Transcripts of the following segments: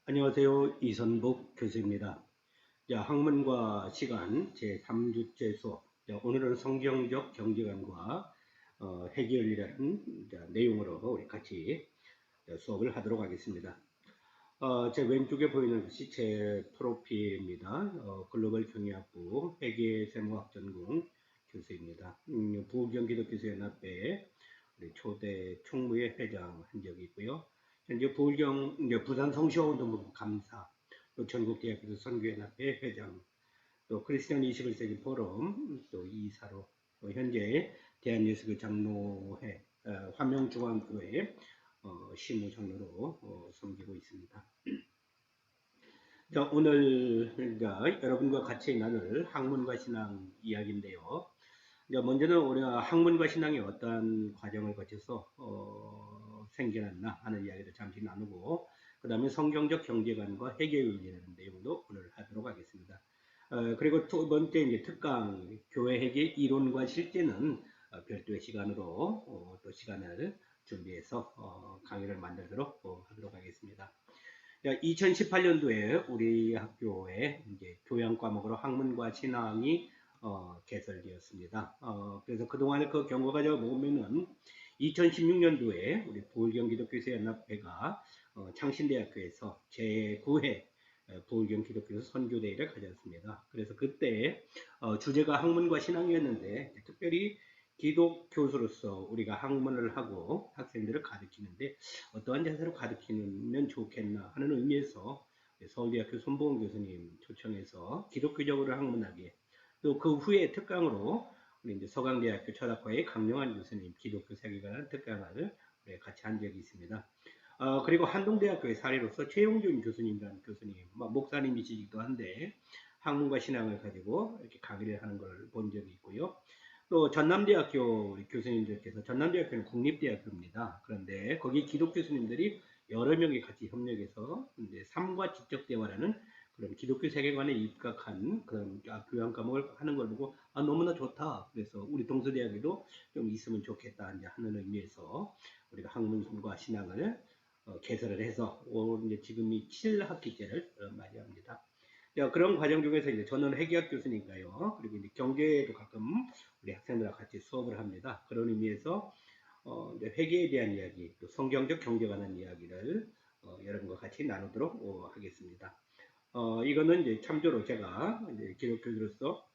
안녕하세요. 이선복 교수입니다. 자, 학문과 시간 제3주째 수업. 자, 오늘은 성경적 경제관과 해결이라는 내용으로 우리 같이 수업을 하도록 하겠습니다. 제 왼쪽에 보이는 것이 제 프로필입니다. 글로벌 경영학부 회계세무학 전공 교수입니다. 부경 기독교수연합회 초대 총무회 회장 한 적이 있고요. 현재 부경 부산 성시화운동부 감사, 또 전국대학교 선교연합회 회장, 또 크리스천 21세기 포럼 또 이사로, 또 현재 대한예수교 장로회 화명중앙교회 시무장로로 섬기고 있습니다. 자, 오늘 여러분과 같이 나눌 학문과 신앙 이야기인데요. 먼저는 우리가 학문과 신앙이 어떠한 과정을 거쳐서 생겨났나 하는 이야기를 잠시 나누고, 그 다음에 성경적 경제관과 회계윤리라는 내용도 오늘 하도록 하겠습니다. 그리고 두 번째 이제 특강 교회 회계 이론과 실제는 별도의 시간으로 또 시간을 준비해서 강의를 만들도록 하도록 하겠습니다. 2018년도에 우리 학교에 이제 교양 과목으로 학문과 신앙이 개설되었습니다. 그래서 그동안의 그 경과가 보면은 2016년도에 우리 부울경 기독교연합회가 창신대학교에서 제9회 부울경 기독교에서 선교대회를 가졌습니다. 그래서 그때 주제가 학문과 신앙이었는데, 특별히 기독 교수로서 우리가 학문을 하고 학생들을 가르치는데 어떠한 자세로 가르치면 좋겠나 하는 의미에서 서울대학교 손보은 교수님 초청해서 기독교적으로 학문하게, 또 그 후에 특강으로 우리 이제 서강대학교 철학과의 강영환 교수님 기독교 세계관 특강을 같이 한 적이 있습니다. 그리고 한동대학교의 사례로서 최용준 교수님이라는 교수님, 목사님이시기도 한데 학문과 신앙을 가지고 이렇게 강의를 하는 걸 본 적이 있고요. 또 전남대학교 교수님들께서, 전남대학교는 국립대학교입니다. 그런데 거기 기독 교수님들이 여러 명이 같이 협력해서 이제 삶과 지적 대화라는 그런 기독교 세계관에 입각한 그런 교양 과목을 하는 걸 보고 너무나 좋다. 그래서 우리 동서대학에도 좀 있으면 좋겠다 이제 하는 의미에서 우리가 학문과 신앙을 개설을 해서 이제 지금이 7학기째를 맞이합니다. 그런 과정 중에서 이제 저는 회계학 교수니까요. 그리고 이제 경제도 가끔 우리 학생들과 같이 수업을 합니다. 그런 의미에서 이제 회계에 대한 이야기, 또 성경적 경제에 관한 이야기를 여러분과 같이 나누도록 하겠습니다. 이거는 이제 참조로 제가 이제 기독교로서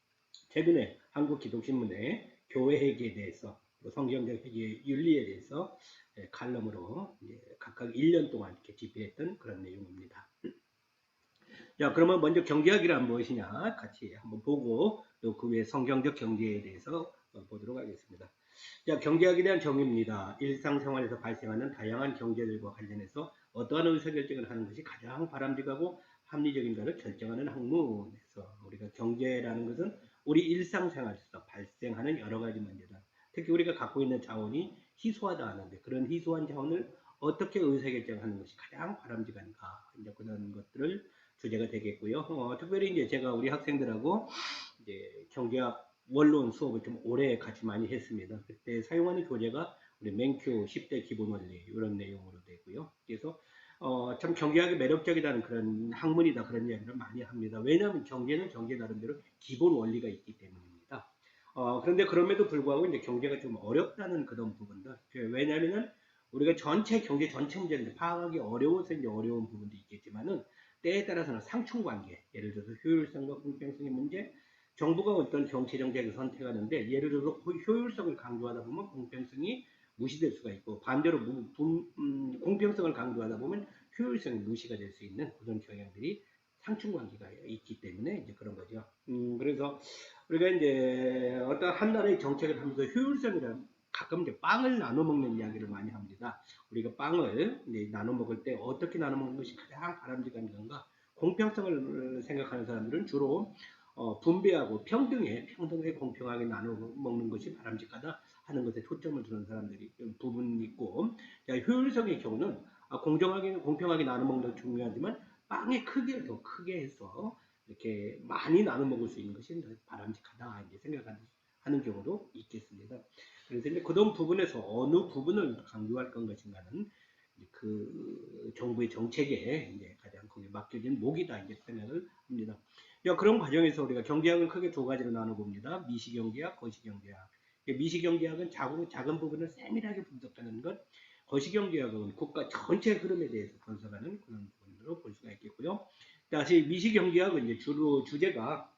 최근에 한국기독신문에 교회 회계에 대해서, 또 성경적 회계 윤리에 대해서 칼럼으로 이제 각각 1년 동안 이렇게 집필했던 그런 내용입니다. 자, 그러면 먼저 경제학이란 무엇이냐 같이 한번 보고, 또 그 외에 성경적 경제에 대해서 보도록 하겠습니다. 자, 경제학에 대한 정의입니다. 일상생활에서 발생하는 다양한 경제들과 관련해서 어떠한 의사결정을 하는 것이 가장 바람직하고 합리적인가를 결정하는 학문에서, 우리가 경제라는 것은 우리 일상생활에서 발생하는 여러 가지 문제다. 특히 우리가 갖고 있는 자원이 희소하다 하는데, 그런 희소한 자원을 어떻게 의사결정하는 것이 가장 바람직한가, 이제 그런 것들을 주제가 되겠고요. 특별히 이제 제가 우리 학생들하고 이제 경제학 원론 수업을 좀 오래 같이 많이 했습니다. 그때 사용하는 교재가 우리 맨큐 10대 기본 원리 이런 내용으로 되고요. 그래서 참 경제학이 매력적이라는 그런 학문이다, 그런 이야기를 많이 합니다. 왜냐하면 경제는 경제 나름대로 기본 원리가 있기 때문입니다. 그런데 그럼에도 불구하고 이제 경제가 좀 어렵다는 그런 부분들. 왜냐하면 우리가 전체 경제 전체 문제를 파악하기 어려워서 이제 어려운 부분도 있겠지만은, 때에 따라서는 상충관계, 예를 들어서 효율성과 공평성의 문제, 정부가 어떤 정치 정책을 선택하는데 예를 들어서 효율성을 강조하다 보면 공평성이 무시될 수가 있고, 반대로 공평성을 강조하다 보면 효율성이 무시가 될 수 있는 그런 경향들이 상충관계가 있기 때문에 이제 그런 거죠. 그래서 우리가 이제 어떤 한 나라의 정책을 하면서 효율성이라는, 가끔 이제 빵을 나눠 먹는 이야기를 많이 합니다. 우리가 빵을 이제 나눠 먹을 때 어떻게 나눠 먹는 것이 가장 바람직한 건가? 공평성을 생각하는 사람들은 주로 분배하고 평등에 공평하게 나눠 먹는 것이 바람직하다 하는 것에 초점을 두는 사람들이 부분이 있고, 효율성의 경우는 공정하게 공평하게 나눠 먹는 것도 중요하지만 빵의 크기를 더 크게 해서 이렇게 많이 나눠 먹을 수 있는 것이 더 바람직하다 이제 생각하는 경우도 있겠습니다. 그래서 이제 그런 부분에서 어느 부분을 강조할 것인가는 그 정부의 정책에 이제 가장 거기에 맡겨진 몫이다 이제 생각을 합니다. 그런 과정에서 우리가 경제학을 크게 두 가지로 나눠봅니다. 미시경제학, 거시경제학. 미시경제학은 작은 부분을 세밀하게 분석하는 것, 거시경제학은 국가 전체 흐름에 대해서 분석하는 그런 부분으로 볼 수가 있겠고요. 다시 미시경제학은 이제 주로 주제가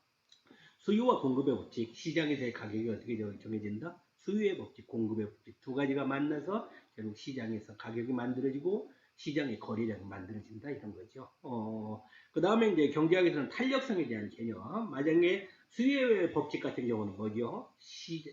수요와 공급의 법칙, 시장에서의 가격이 어떻게 정해진다? 수요의 법칙, 공급의 법칙 두 가지가 만나서 결국 시장에서 가격이 만들어지고 시장의 거래량이 만들어진다 이런 거죠. 그 다음에 이제 경제학에서는 탄력성에 대한 개념. 만약에 수요의 법칙 같은 경우는 뭐죠?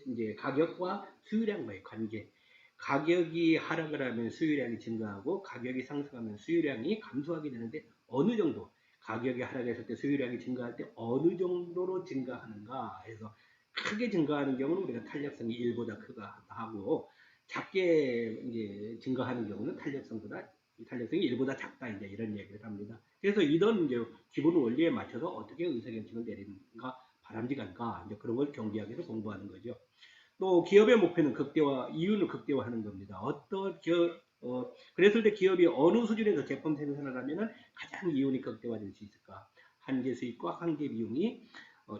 이제 가격과 수요량과의 관계. 가격이 하락을 하면 수요량이 증가하고 가격이 상승하면 수요량이 감소하게 되는데 어느 정도 가격이 하락했을 때 수요량이 증가할 때 어느 정도로 증가하는가 해서 크게 증가하는 경우는 우리가 탄력성이 1보다 크다 하고 작게 이제 증가하는 경우는 탄력성이 1보다 작다 이제 이런 얘기를 합니다. 그래서 이런 이제 기본 원리에 맞춰서 어떻게 의사결정을 내리는가 바람직한가 이제 그런 걸 경제학에서 공부하는 거죠. 또 기업의 목표는 극대화, 이윤을 극대화하는 겁니다. 그랬을 때 기업이 어느 수준에서 제품 생산을 하면 가장 이윤이 극대화될 수 있을까? 한계 수익과 한계 비용이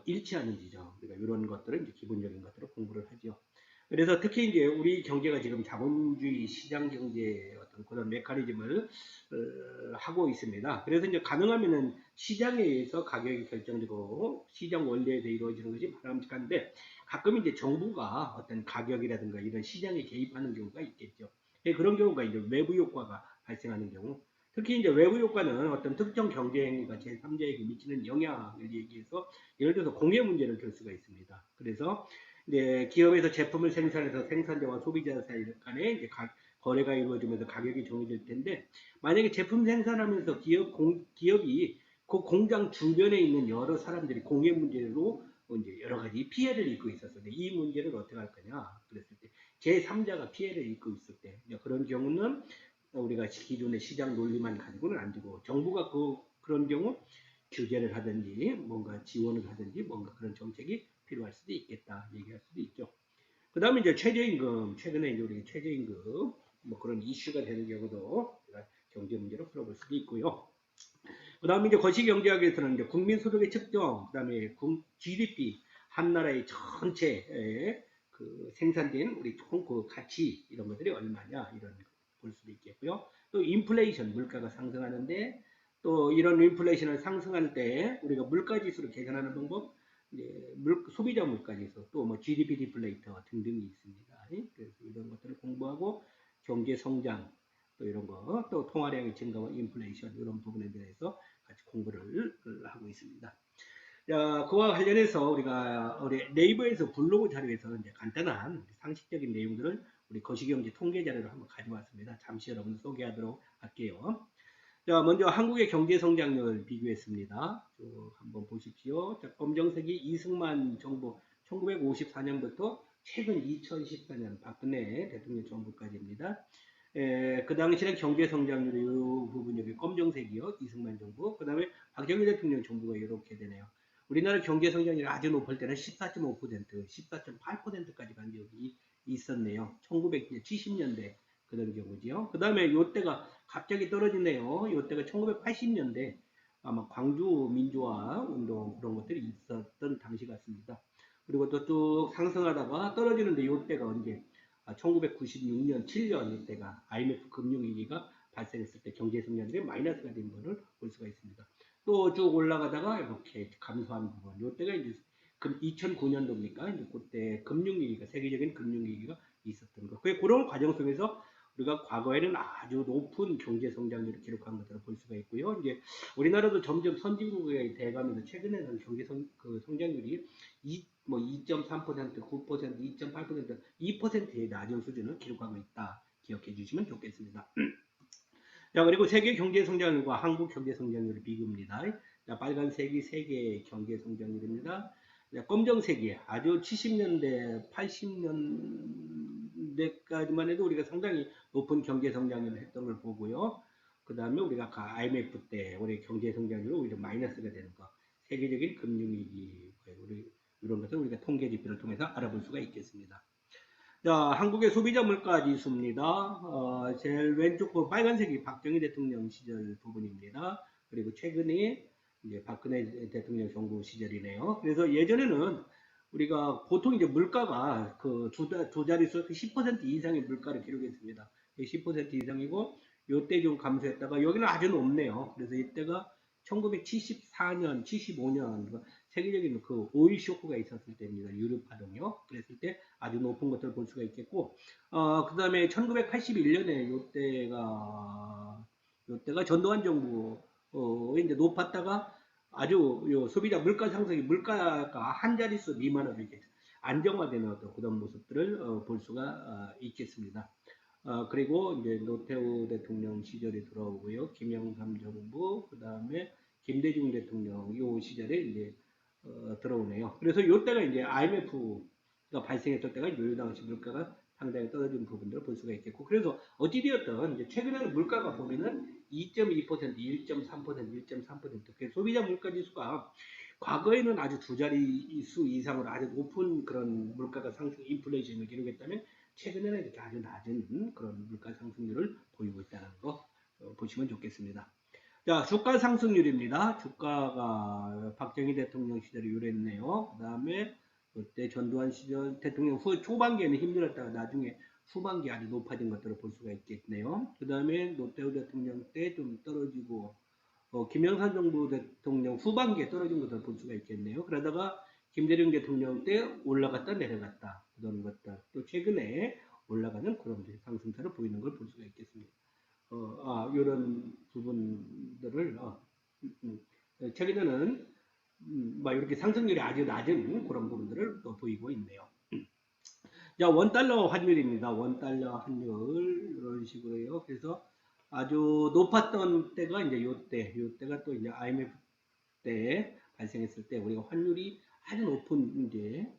일치하는지죠. 그러니까 이런 것들은 이제 기본적인 것들을 공부를 하죠. 그래서 특히 이제 우리 경제가 지금 자본주의 시장 경제의 어떤 그런 메커니즘을 하고 있습니다. 그래서 이제 가능하면은 시장에 의해서 가격이 결정되고 시장 원리에서 이루어지는 것이 바람직한데 가끔 이제 정부가 어떤 가격이라든가 이런 시장에 개입하는 경우가 있겠죠. 그런 경우가 이제 외부 효과가 발생하는 경우. 특히 이제 외부 효과는 어떤 특정 경제 행위가 제3자에게 미치는 영향을 얘기해서 예를 들어서 공해 문제를 들 수가 있습니다. 그래서 기업에서 제품을 생산해서 생산자와 소비자 사이 간에 이제 거래가 이루어지면서 가격이 정해질 텐데 만약에 제품 생산하면서 기업이 그 공장 주변에 있는 여러 사람들이 공해 문제로 이제 여러 가지 피해를 입고 있었는데 이 문제를 어떻게 할 거냐 그랬을 때 제3자가 피해를 입고 있을 때 그런 경우는 우리가 기존의 시장 논리만 가지고는 안 되고 정부가 그런 경우 규제를 하든지 뭔가 지원을 하든지 뭔가 그런 정책이 필요할 수도 있겠다 얘기할 수도 있죠. 그 다음에 이제 최저임금 최근에 이제 우리 최저임금 뭐 그런 이슈가 되는 경우도 경제 문제로 풀어볼 수도 있고요. 그 다음에 이제 거시경제학에서는 이제 국민소득의 측정, 그 다음에 GDP, 한 나라의 전체 그 생산된 우리 총 그 가치 이런 것들이 얼마냐 이런 볼 수도 있겠고요. 또 인플레이션 물가가 상승하는데 또 이런 인플레이션을 상승할 때 우리가 물가지수를 계산하는 방법, 소비자 물가지수, 또 뭐 GDP 디플레이터 등등이 있습니다. 그래서 이런 것들을 공부하고 경제 성장 또 이런 거, 또 통화량의 증가와 인플레이션 이런 부분에 대해서 같이 공부를 하고 있습니다. 자, 그와 관련해서 우리 네이버에서 블로그 자료에서 이제 간단한 상식적인 내용들을 우리 거시경제 통계 자료를 한번 가져왔습니다. 잠시 여러분 소개하도록 할게요. 자, 먼저 한국의 경제 성장률 비교했습니다. 한번 보십시오. 자, 검정색이 이승만 정부 1954년부터 최근 2014년 박근혜 대통령 정부까지입니다. 그 당시는 경제 성장률이 이 부분 여기 검정색이요. 이승만 정부. 그 다음에 박정희 대통령 정부가 이렇게 되네요. 우리나라 경제 성장률이 아주 높을 때는 14.5%, 14.8%까지 간 적이 있었네요. 1970년대 그런 경우지요. 그 다음에 이때가 갑자기 떨어지네요. 이때가 1980년대 아마 광주 민주화 운동 그런 것들이 있었던 당시 같습니다. 그리고 또 쭉 상승하다가 떨어지는데 이때가 언제? 1996년, 7년 이때가 IMF 금융위기가 발생했을 때 경제 성장률이 마이너스가 된 것을 볼 수가 있습니다. 또 쭉 올라가다가 이렇게 감소한 부분, 이때가 이제 2009년도입니까? 이제 그때 금융위기가 세계적인 금융위기가 있었던 거. 그런 과정 속에서 우리가 과거에는 아주 높은 경제 성장률을 기록한 것들을 볼 수가 있고요. 이제 우리나라도 점점 선진국에 돼가면서 최근에는 경제 성장률이 2.3%, 9%, 2.8%, 2%의 낮은 수준을 기록하고 있다. 기억해 주시면 좋겠습니다. 자, 그리고 세계 경제 성장률과 한국 경제 성장률을 비교합니다. 자, 빨간색이 세계 경제 성장률입니다. 자, 검정색이 아주 70년대, 80년대까지만 해도 우리가 상당히 높은 경제 성장률을 했던 걸 보고요. 그 다음에 우리가 IMF 때 우리 경제 성장률이 오히려 마이너스가 되는 거. 세계적인 금융위기, 이런 것을 우리가 통계 지표를 통해서 알아볼 수가 있겠습니다. 자, 한국의 소비자 물가 지수입니다. 제일 왼쪽 빨간색이 박정희 대통령 시절 부분입니다. 그리고 최근에 이제 박근혜 대통령 정부 시절이네요. 그래서 예전에는 우리가 보통 이제 물가가 그 두 자릿수 10% 이상의 물가를 기록했습니다. 10% 이상이고 요때 좀 감소했다가 여기는 아주 높네요. 그래서 이때가 1974년, 75년 세계적인 그 오일 쇼크가 있었을 때입니다. 유럽 파동요. 그랬을 때 아주 높은 것들을 볼 수가 있겠고, 그 다음에 1981년에 요때가 전두환 정부 이제 높았다가 아주 요 소비자 물가 상승이 물가가 한 자릿수 미만으로 이렇게 안정화되는 어떤 그런 모습들을 볼 수가 있겠습니다. 그리고 이제 노태우 대통령 시절이 돌아오고요. 김영삼 정부, 그 다음에 김대중 대통령 요 시절에 이제 들어오네요. 그래서 요때가 이제 IMF가 발생했던 때가 요 당시 물가가 상당히 떨어진 부분들을 볼 수가 있겠고, 그래서 어찌되었든 이제 최근에는 물가가 보면은 2.2%, 1.3%, 1.3%, 소비자 물가 지수가 과거에는 아주 두 자릿수 이상으로 아주 높은 그런 물가가 상승, 인플레이션을 기록했다면 최근에는 이렇게 아주 낮은 그런 물가 상승률을 보이고 있다는 거 보시면 좋겠습니다. 자, 주가 상승률입니다. 주가가 박정희 대통령 시절에 유래했네요. 그 다음에 그때 전두환 시절 대통령 초반기에는 힘들었다가 나중에 후반기 아주 높아진 것들을 볼 수가 있겠네요. 그 다음에 노태우 대통령 때 좀 떨어지고 김영삼 정부 대통령 후반기에 떨어진 것들을 볼 수가 있겠네요. 그러다가 김대중 대통령 때 올라갔다 내려갔다 그런 것들, 또 최근에 올라가는 그런 상승세를 보이는 걸 볼 수가 있겠습니다. 이런 부분들을 최근에는 이렇게 상승률이 아주 낮은 그런 부분들을 또 보이고 있네요. 자, 원달러 환율입니다. 원달러 환율 이런 식으로요. 그래서 아주 높았던 때가 이제 요때가 또 이제 IMF 때 발생했을 때 우리가 환율이 아주 높은 이제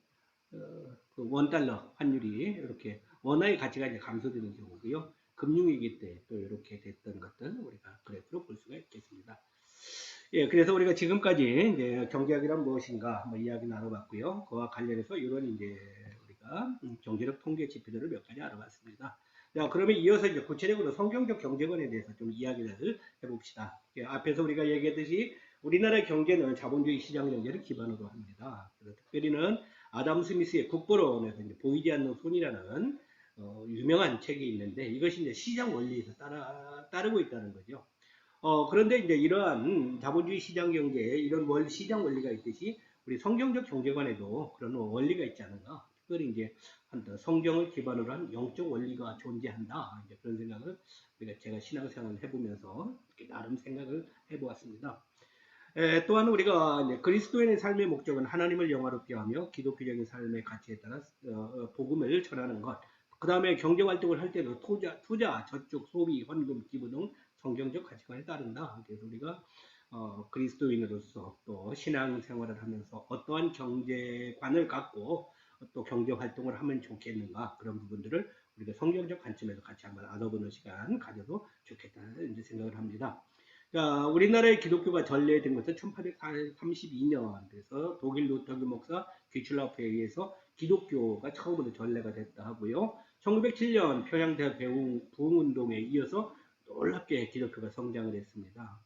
그 원달러 환율이 이렇게 원화의 가치가 이제 감소되는 경우고요. 금융위기 때 또 이렇게 됐던 것들 우리가 그래프로 볼 수가 있겠습니다. 예, 그래서 우리가 지금까지 이제 경제학이란 무엇인가 이야기 나눠봤고요. 그와 관련해서 이런 이제 우리가 경제력 통계 지표들을 몇 가지 알아봤습니다. 자, 그러면 이어서 이제 구체적으로 성경적 경제관에 대해서 좀 이야기를 해봅시다. 예, 앞에서 우리가 얘기했듯이 우리나라의 경제는 자본주의 시장 경제를 기반으로 합니다. 그래서 특별히는 아담 스미스의 국보론에서 이제 보이지 않는 손이라는 유명한 책이 있는데 이것이 이제 시장 원리에서 따르고 있다는 거죠. 그런데 이제 이러한 자본주의 시장 경제에 이런 시장 원리가 있듯이 우리 성경적 경제관에도 그런 원리가 있지 않은가. 특별히 이제 성경을 기반으로 한 영적 원리가 존재한다. 이제 그런 생각을 제가 신앙생활을 해보면서 이렇게 나름 생각을 해보았습니다. 또한 우리가 이제 그리스도인의 삶의 목적은 하나님을 영화롭게 하며 기독교적인 삶의 가치에 따라 복음을 전하는 것. 그 다음에 경제활동을 할 때도 투자, 저축, 소비, 헌금, 기부 등 성경적 가치관에 따른다. 그래서 우리가 그리스도인으로서 또 신앙생활을 하면서 어떠한 경제관을 갖고 또 경제활동을 하면 좋겠는가, 그런 부분들을 우리가 성경적 관점에서 같이 한번 알아보는 시간 가져도 좋겠다는 이제 생각을 합니다. 자, 우리나라의 기독교가 전래된 것은 1832년, 그래서 독일 루터교 목사 귀출라프에 의해서 기독교가 처음으로 전래가 됐다 하고요. 1907년 평양대학 부흥운동에 이어서 놀랍게 기독교가 성장을 했습니다.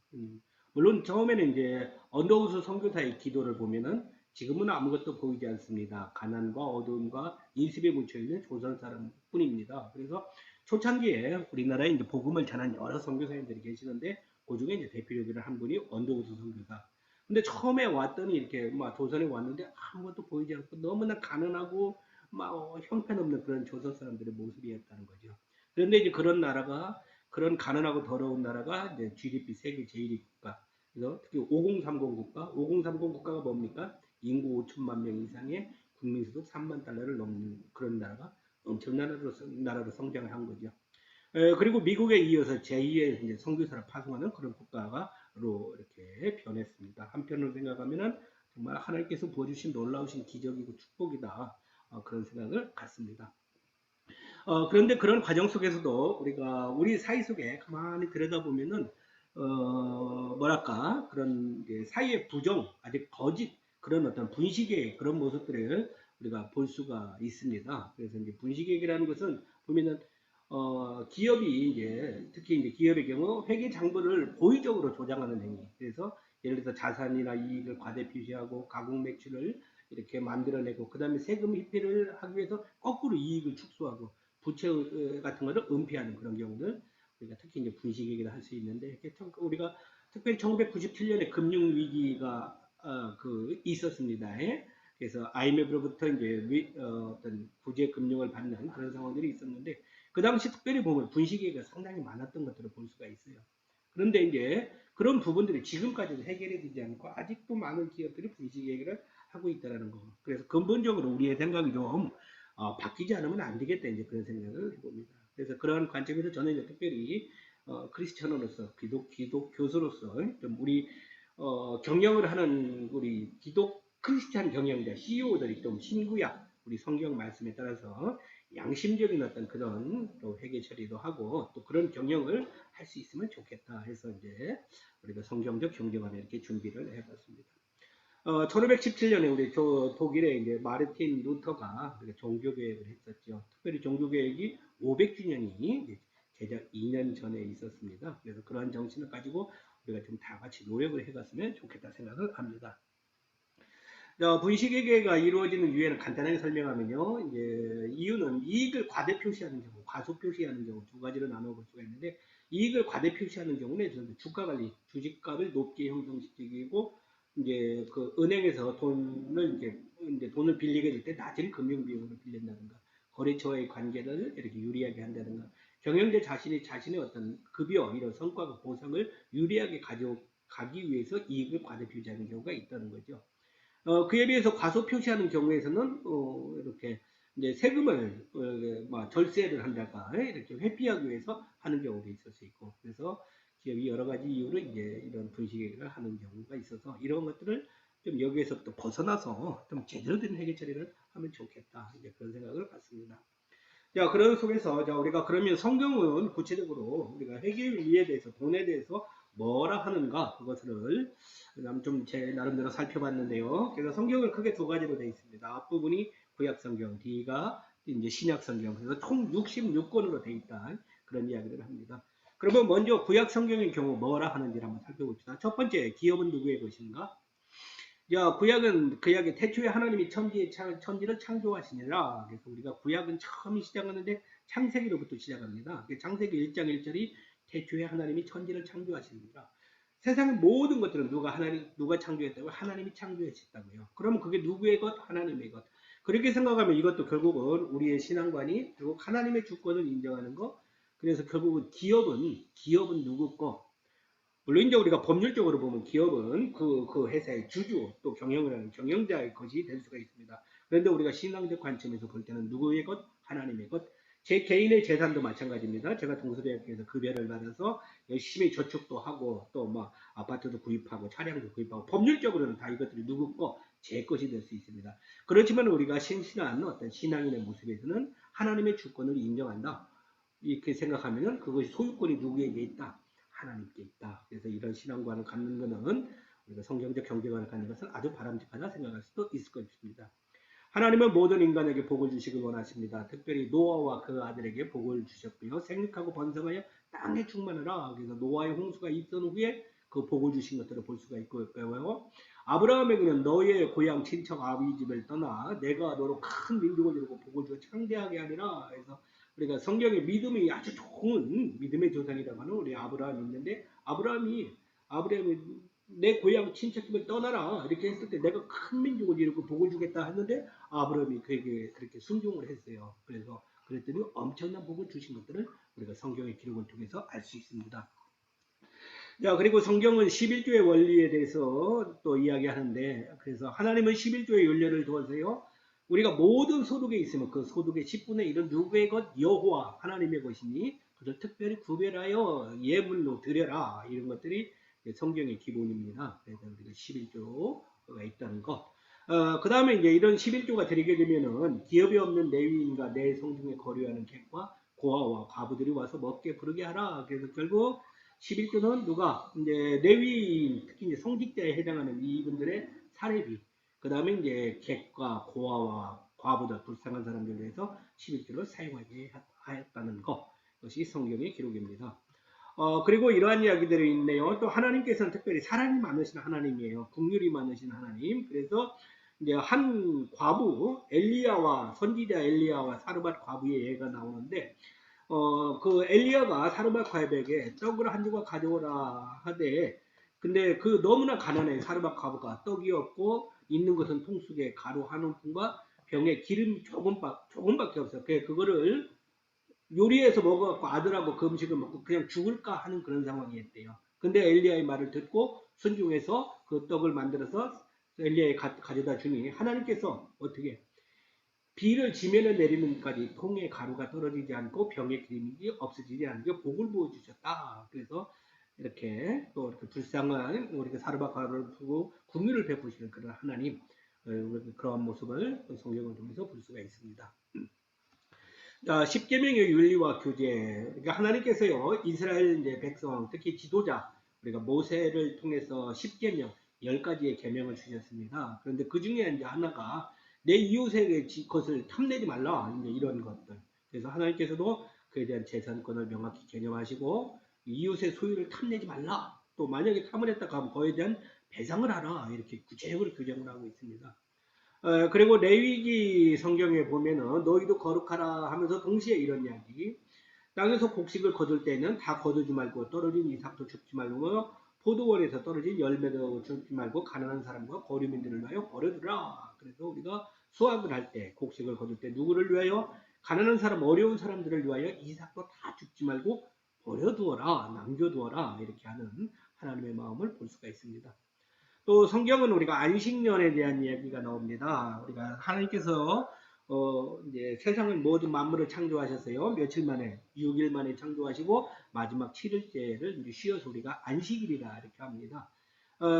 물론 처음에는 이제 언더우드 선교사의 기도를 보면은 지금은 아무것도 보이지 않습니다. 가난과 어두움과 인습에 묻혀있는 조선 사람뿐입니다. 그래서 초창기에 우리나라에 이제 복음을 전한 여러 선교사님들이 계시는데 그 중에 이제 대표적인 한 분이 언더우드 선교사. 근데 처음에 왔더니 이렇게 막 조선에 왔는데 아무것도 보이지 않고 너무나 가난하고 막 형편없는 그런 조선 사람들의 모습이었다는 거죠. 그런데 이제 그런 가난하고 더러운 나라가 이제 GDP 세계 제1위 국가. 그래서 특히 5030 국가, 5030 국가가 뭡니까? 인구 5천만 명 이상의 국민소득 3만 달러를 넘는 그런 나라가 엄청난 나라로 성장을 한 거죠. 그리고 미국에 이어서 제2의 이제 선교사를 파송하는 그런 국가로 이렇게 변했습니다. 한편으로 생각하면은 정말 하나님께서 부어주신 놀라우신 기적이고 축복이다. 그런 생각을 갖습니다. 그런데 그런 과정 속에서도 우리가 우리 사회 속에 가만히 들여다보면은 뭐랄까 그런 사회의 부정, 아직 거짓 그런 어떤 분식의 그런 모습들을 우리가 볼 수가 있습니다. 그래서 이제 분식회계라는 것은 보면은 기업이 특히 기업의 경우 회계 장부를 고의적으로 조장하는 행위. 그래서 예를 들어서 자산이나 이익을 과대 표시하고 가공 매출을 이렇게 만들어내고 그다음에 세금 회피를 하기 위해서 거꾸로 이익을 축소하고 부채 같은 거를 은폐하는 그런 경우들 우리가 특히 분식회계를 할 수 있는데 우리가 특별히 1997년에 금융 위기가 있었습니다. 예? 그래서 IMF로부터 어떤 구제 금융을 받는 그런 상황들이 있었는데 그 당시 특별히 보면 분식회계가 상당히 많았던 것들을 볼 수가 있어요. 그런데 그런 부분들이 지금까지도 해결이 되지 않고 아직도 많은 기업들이 분식회계를 하고 있다는 거. 그래서 근본적으로 우리의 생각이 좀 바뀌지 않으면 안 되겠다 그런 생각을 해봅니다. 그래서 그런 관점에서 저는 특별히 크리스천으로서 기독 교수로서 좀 우리 경영을 하는 우리 기독 크리스찬 경영자 CEO들이 좀 신구약 우리 성경 말씀에 따라서 양심적인 어떤 그런 또 회계 처리도 하고 또 그런 경영을 할 수 있으면 좋겠다 해서 우리가 성경적 경제관을 이렇게 준비를 해봤습니다. 1517년에 우리 독일의 마르틴 루터가 종교개혁을 했었죠. 특별히 종교개혁이 500주년이 제작 2년 전에 있었습니다. 그래서 그러한 정신을 가지고 우리가 좀 다 같이 노력을 해갔으면 좋겠다 생각을 합니다. 분식회계가 이루어지는 유예는 간단하게 설명하면요. 이유는 이익을 과대 표시하는 경우, 과소 표시하는 경우 두 가지로 나눠볼 수가 있는데 이익을 과대 표시하는 경우는 주가 관리, 주식값을 높게 형성시키고 그 은행에서 돈을 빌리게 될 때 낮은 금융 비용으로 빌린다든가 거래처와의 관계를 이렇게 유리하게 한다든가 경영자 자신의 어떤 급여 이런 성과가 보상을 유리하게 가져가기 위해서 이익을 과대 표시하는 경우가 있다는 거죠. 그에 비해서 과소 표시하는 경우에서는 이렇게 세금을 절세를 한다가 이렇게 회피하기 위해서 하는 경우도 있을 수 있고 그래서 기업이 여러 가지 이유로 이런 분식회계를 하는 경우가 있어서 이런 것들을 좀 여기에서부터 벗어나서 좀 제대로 된 회계 처리를 하면 좋겠다 그런 생각을 갖습니다. 자, 그런 속에서 우리가 그러면 성경은 구체적으로 우리가 회계에 대해서 돈에 대해서 뭐라 하는가 그것을 좀 제 나름대로 살펴봤는데요. 그래서 성경을 크게 두 가지로 되어 있습니다. 앞부분이 구약 성경, 뒤가 신약 성경. 그래서 총 66권으로 되어 있다 그런 이야기를 합니다. 그러면 먼저 구약 성경의 경우 뭐라 하는지를 한번 살펴봅시다. 첫 번째, 기업은 누구의 것인가? 구약은 태초에 하나님이 천지를 창조하시니라. 그래서 우리가 구약은 처음 시작하는데 창세기로부터 시작합니다. 창세기 1장 1절이 태초에 하나님이 천지를 창조하시니라. 세상의 모든 것들은 누가 창조했다고? 하나님이 창조하셨다고요. 그러면 그게 누구의 것? 하나님의 것. 그렇게 생각하면 이것도 결국은 우리의 신앙관이 결국 하나님의 주권을 인정하는 것. 그래서 결국은 기업은 누구 거? 물론 이제 우리가 법률적으로 보면 기업은 그 회사의 주주 또 경영을 하는 경영자의 것이 될 수가 있습니다. 그런데 우리가 신앙적 관점에서 볼 때는 누구의 것? 하나님의 것. 제 개인의 재산도 마찬가지입니다. 제가 동서대학교에서 급여를 받아서 열심히 저축도 하고 또 아파트도 구입하고 차량도 구입하고 법률적으로는 다 이것들이 누구 거? 제 것이 될 수 있습니다. 그렇지만 우리가 신실한 어떤 신앙인의 모습에서는 하나님의 주권을 인정한다. 이렇게 생각하면 그것이 소유권이 누구에게 있다? 하나님께 있다. 그래서 이런 신앙관을 갖는 것은 우리가 성경적 경제관을 갖는 것은 아주 바람직하다 생각할 수도 있을 것입니다. 하나님은 모든 인간에게 복을 주시길 원하십니다. 특별히 노아와 그 아들에게 복을 주셨고요. 생육하고 번성하여 땅에 충만하라. 그래서 노아의 홍수가 있던 후에 그 복을 주신 것들을 볼 수가 있고요. 아브라함에게는 너의 고향 친척 아비 집을 떠나 내가 너로 큰 민족을 이루고 복을 주어 창대하게 하리라. 그래서 우리가 성경에 믿음이 아주 좋은 믿음의 조상이라고 하는 우리 아브라함이 있는데 아브라함이 내 고향 친척집을 떠나라 이렇게 했을 때 내가 큰 민족을 이루고 복을 주겠다 했는데 아브라함이 그에게 그렇게 순종을 했어요. 그래서 그랬더니 엄청난 복을 주신 것들을 우리가 성경의 기록을 통해서 알 수 있습니다. 자, 그리고 성경은 11조의 원리에 대해서 또 이야기하는데 그래서 하나님은 11조의 윤례를 두어서요. 우리가 모든 소득에 있으면 그 소득의 10분의 1은 누구의 것? 여호와 하나님의 것이니 그를 특별히 구별하여 예물로 드려라. 이런 것들이 성경의 기본입니다. 그래서 우리가 11조가 있다는 것. 그 다음에 이런 11조가 드리게 되면은 기업이 없는 레위인과 내 성중에 거류하는 객과 고아와 과부들이 와서 먹게 부르게 하라. 그래서 결국 11조는 누가 레위인 특히 성직자에 해당하는 이분들의 사례비 그 다음에 객과 고아와 과부들 불쌍한 사람들을 위해서 11조를 사용하게 하였다는 것. 것이 성경의 기록입니다. 그리고 이러한 이야기들이 있네요. 또 하나님께서는 특별히 사랑이 많으신 하나님이에요. 긍휼이 많으신 하나님. 그래서 이제 한 과부 엘리야와 선지자 엘리야와 사르밧 과부의 예가 나오는데 그 엘리야가 사르밧 과부에게 떡을 한 조각 가져오라 하되 근데 그 너무나 가난해 사르밧 과부가 떡이 없고 있는 것은 통속에 가루 한 움큼과 병에 기름 조금밖에 없어. 그거를 요리해서 먹어갖고 아들하고 그 음식을 먹고 그냥 죽을까 하는 그런 상황이었대요. 근데 엘리야의 말을 듣고 순종해서 그 떡을 만들어서 엘리야에 가져다 주니 하나님께서 어떻게 비를 지면에 내리는까지 통에 가루가 떨어지지 않고 병의 기름이 없어지지 않게 복을 부어주셨다. 그래서 이렇게 또 이렇게 불쌍한 우리 사르밧 가루를 푸고 긍휼을 베푸시는 그런 하나님 그런 모습을 성경을 통해서 볼 수가 있습니다. 십계명의 윤리와 규제. 그러니까 하나님께서요 이스라엘 이제 백성 특히 지도자 우리가 모세를 통해서 십계명 10가지의 계명을 주셨습니다. 그런데 그 중에 이제 하나가 내 이웃의 것을 탐내지 말라 이제 이런 것들. 그래서 하나님께서도 그에 대한 재산권을 명확히 개념하시고 이웃의 소유를 탐내지 말라. 또 만약에 탐을 했다가 하면 그에 대한 배상을 하라 이렇게 구체적으로 규정을 하고 있습니다. 그리고 레위기 성경에 보면은 너희도 거룩하라 하면서 동시에 이런 이야기. 땅에서 곡식을 거둘 때는 다 거두지 말고 떨어진 이삭도 줍지 말고 포도원에서 떨어진 열매도 줍지 말고 가난한 사람과 거류민들을 위하여 버려두라. 그래서 우리가 수확을 할 때 곡식을 거둘 때 누구를 위하여 가난한 사람 어려운 사람들을 위하여 이삭도 다 줍지 말고 버려두어라 남겨두어라 이렇게 하는 하나님의 마음을 볼 수가 있습니다. 또 성경은 우리가 안식년에 대한 이야기가 나옵니다. 우리가 하나님께서 이제 세상을 모든 만물을 창조하셨어요. 며칠 만에 6일 만에 창조하시고 마지막 7일째를 이제 쉬어서 우리가 안식일이라 이렇게 합니다.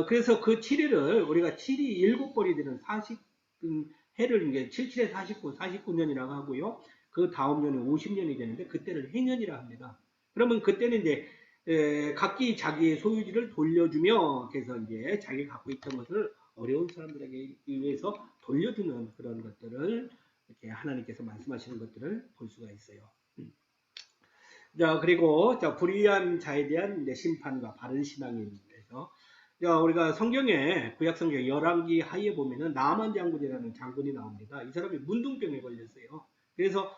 그래서 그 7일을 우리가 7이 7번이 되는 40해를 이제 77에 49, 49년이라고 하고요. 그 다음 년은 50년이 되는데 그때를 해년이라 합니다. 그러면 그때는 이제 각기 자기의 소유지를 돌려주며 그래서 이제 자기가 갖고 있던 것을 어려운 사람들에게 위해서 돌려주는 그런 것들을 이렇게 하나님께서 말씀하시는 것들을 볼 수가 있어요. 자 그리고 불의한 자에 대한 이제 심판과 바른 신앙인에서 우리가 성경에 구약 성경 열왕기 하에 보면은 나만 장군이라는 장군이 나옵니다. 이 사람이 문둥병에 걸렸어요. 그래서